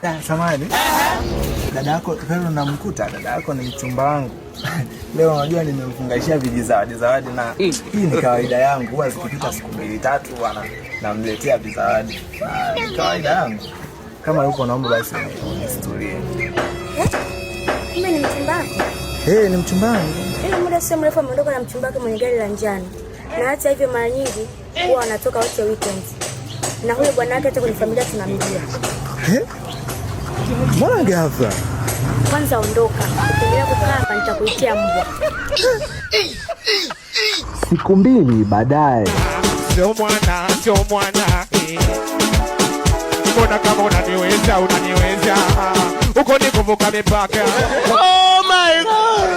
Samahani. Dada yako leo namkuta, dada yako ni mchumba wangu. Leo unajua nimemfungashia vijizawadi na hii ni kawaida yangu, huwa zikipita siku 2-3 bwana namletea vizawadi. Ni kawaida yangu. Kama yuko naomba basi unistulie. Mimi ni mchumba wako? Ni mchumba wangu. Ile muda sio mrefu ameondoka na mchumba wake mwenye gari la njano. Na hata hivyo mara nyingi huwa wanatoka wote weekend. Na huyo bwana wake hata kwenye familia tunamjua. Mbona ghafla? Kwanza ondoka. Ukiendelea kukaa hapa nitakuitia mbwa. Siku 2 baadaye. Sio mwana. Mbona kama unaniweza. Uko ni kuvuka mipaka. Oh my God.